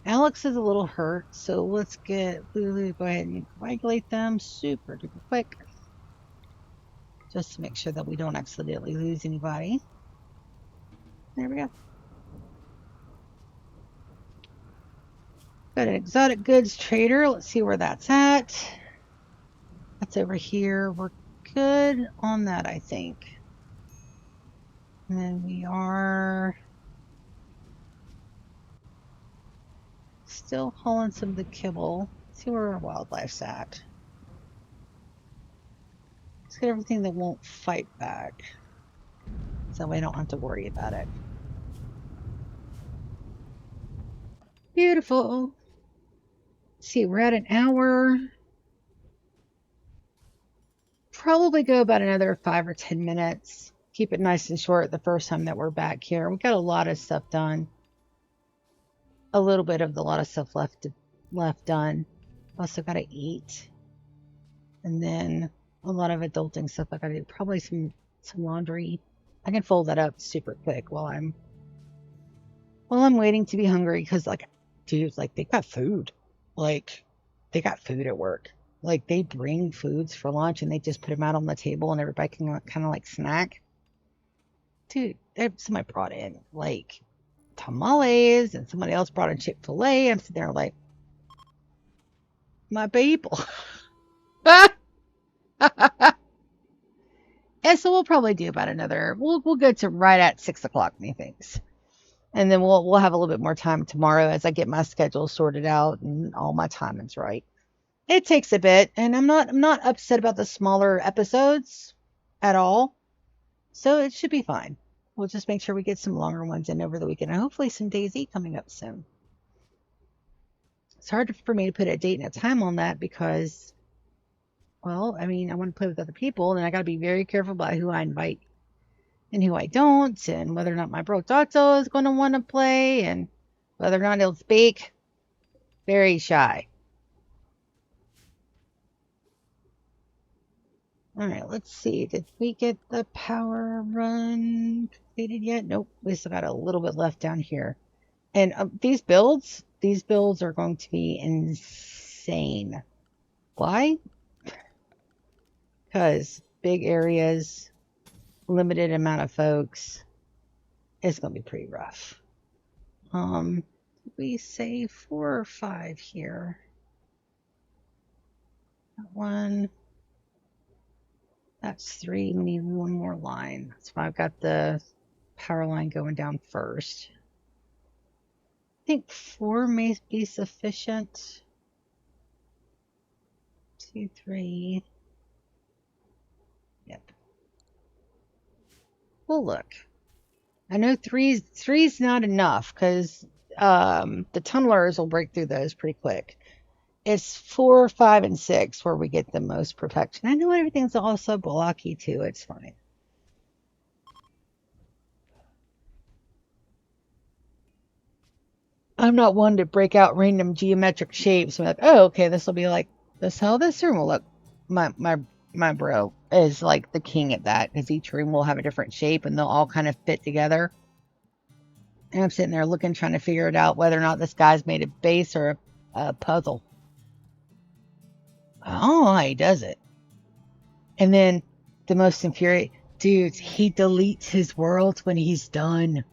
Alex is a little hurt, so let's get Lulu. Go ahead and coagulate them super duper quick, just to make sure that we don't accidentally lose anybody. There we go. Got an exotic goods trader. Let's see where that's at. That's over here. We're good on that, I think. And then we are still hauling some of the kibble. Let's see where our wildlife's at. Let's get everything that won't fight back, so we don't have to worry about it. Beautiful. Let's see, we're at an hour. Probably go about another 5 or 10 minutes. Keep it nice and short the first time that we're back here. We got a lot of stuff done. A little bit of a lot of stuff left done. Also got to eat, and then a lot of adulting stuff I got to do. Probably some laundry. I can fold that up super quick while I'm waiting to be hungry, because like, dude, like they got food. Like they got food at work. Like they bring foods for lunch and they just put them out on the table and everybody can kind of like snack. Dude, somebody brought in like tamales and somebody else brought in Chick-fil-A. I'm sitting there like, my people. And so we'll probably do about another. We'll go to right at 6 o'clock, methinks, and then we'll have a little bit more time tomorrow as I get my schedule sorted out and all my timing's right. It takes a bit, and I'm not upset about the smaller episodes at all, so it should be fine. We'll just make sure we get some longer ones in over the weekend, and hopefully some DayZ coming up soon. It's hard for me to put a date and a time on that because, well, I mean, I want to play with other people, and I got to be very careful about who I invite and who I don't, and whether or not my bro Doctor is going to want to play, and whether or not he'll speak. Very shy. Alright, let's see. Did we get the power run completed yet? Nope. We still got a little bit left down here. And these builds are going to be insane. Why? Because big areas, limited amount of folks. It's going to be pretty rough. We say 4 or 5 here. That one. That's 3. We need one more line. That's why I've got the power line going down first. I think 4 may be sufficient. 2, 3. Yep. We'll look. I know 3's not enough because the tunnelers will break through those pretty quick. It's 4, 5, and 6 where we get the most protection. I know everything's also blocky too. It's fine. I'm not one to break out random geometric shapes and be like, oh, okay, this will be like this. How this room will look. My bro is like the king at that, because each room will have a different shape and they'll all kind of fit together. And I'm sitting there looking, trying to figure it out whether or not this guy's made a base or a puzzle. Oh, he does it. And then the most infuriating, dude, he deletes his worlds when he's done.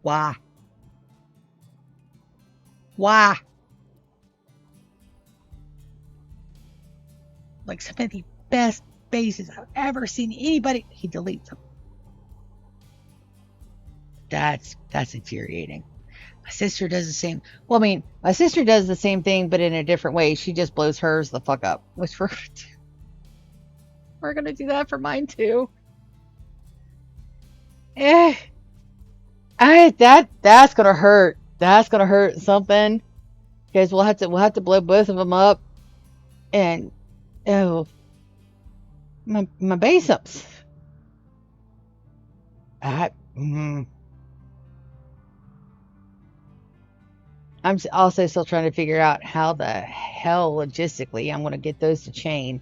Why? Why? Like some of the best bases I've ever seen anybody, he deletes them. That's infuriating. My sister does the same. Well, I mean, my sister does the same thing, but in a different way. She just blows hers the fuck up. Which we're gonna do that for mine too. That's gonna hurt. That's gonna hurt something. Because we'll have to blow both of them up. And oh, my base ups. I'm also still trying to figure out how the hell logistically I'm going to get those to chain.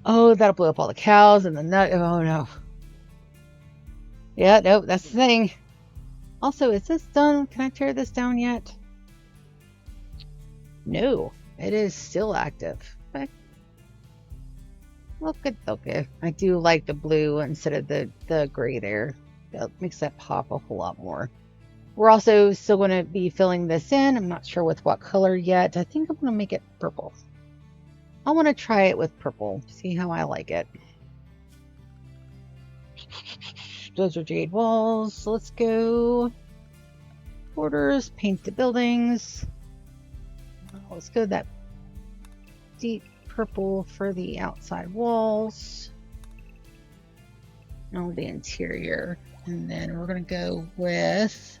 Oh, that'll blow up all the cows and the nut. Oh, no. Yeah, nope, that's the thing. Also, is this done? Can I tear this down yet? No, it is still active. Okay. Okay. I do like the blue instead of the gray there. That makes that pop a whole lot more. We're also still going to be filling this in. I'm not sure with what color yet. I think I'm going to make it purple. I want to try it with purple. See how I like it. Those are jade walls. So let's go. Borders, paint the buildings. Let's go that deep purple for the outside walls. And the interior. And then we're going to go with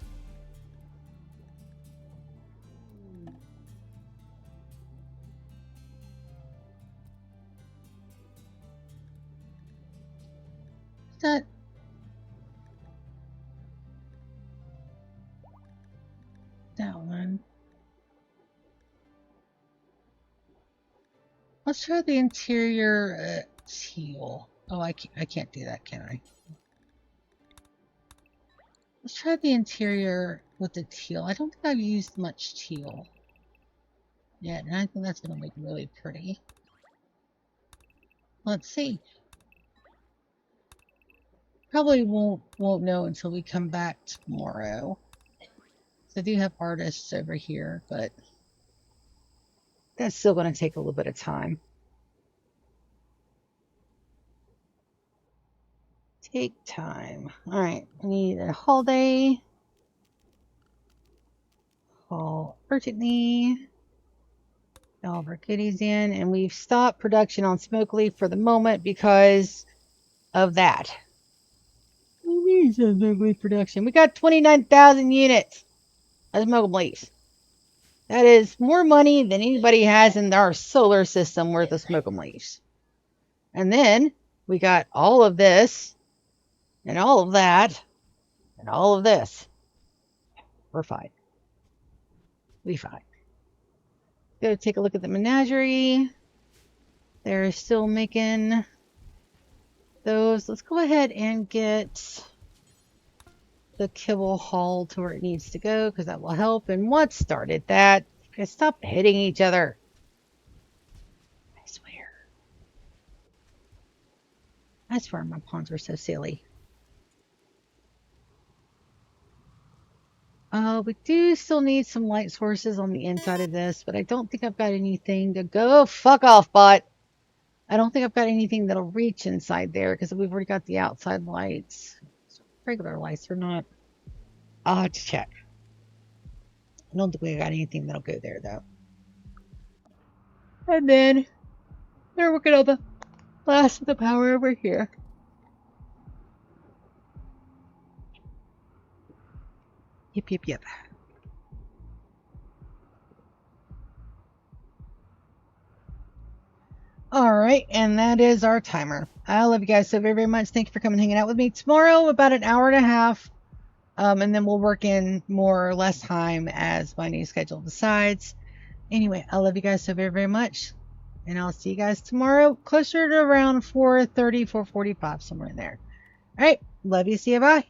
that one. Let's try the interior teal. Oh, I can't do that, can I? Let's try the interior with the teal. I don't think I've used much teal yet, and I think that's going to look really pretty. Let's see. Probably won't know until we come back tomorrow. So I do have artists over here, but that's still going to take a little bit of time. Take time. All right, we need a holiday. Call urgently. All of our goodies in, and we've stopped production on Smoke Leaf for the moment because of that. We need some Smoke Leaf production. We got 29,000 units of Smoke Leaf. That is more money than anybody has in our solar system worth of Smoke Leaves. And then we got all of this, and all of that, and all of this. We're fine. We fine. Go take a look at the menagerie. They're still making those. Let's go ahead and get the kibble hauled to where it needs to go, because that will help. And what started that? Stop hitting each other. I swear my pawns are so silly. We do still need some light sources on the inside of this, but I don't think I've got anything to go. Fuck off, bot. I don't think I've got anything that'll reach inside there because we've already got the outside lights. Regular lights or not. I'll have to check. I don't think we got anything that'll go there though. And then they're working on the last of the power over here. Yep. Alright, and that is our timer. I love you guys so very, very much. Thank you for coming and hanging out with me. Tomorrow, about an hour and a half. And then we'll work in more or less time as my new schedule decides. Anyway, I love you guys so very, very much. And I'll see you guys tomorrow, closer to around 4:30, 4:45, somewhere in there. Alright, love you. See you. Bye.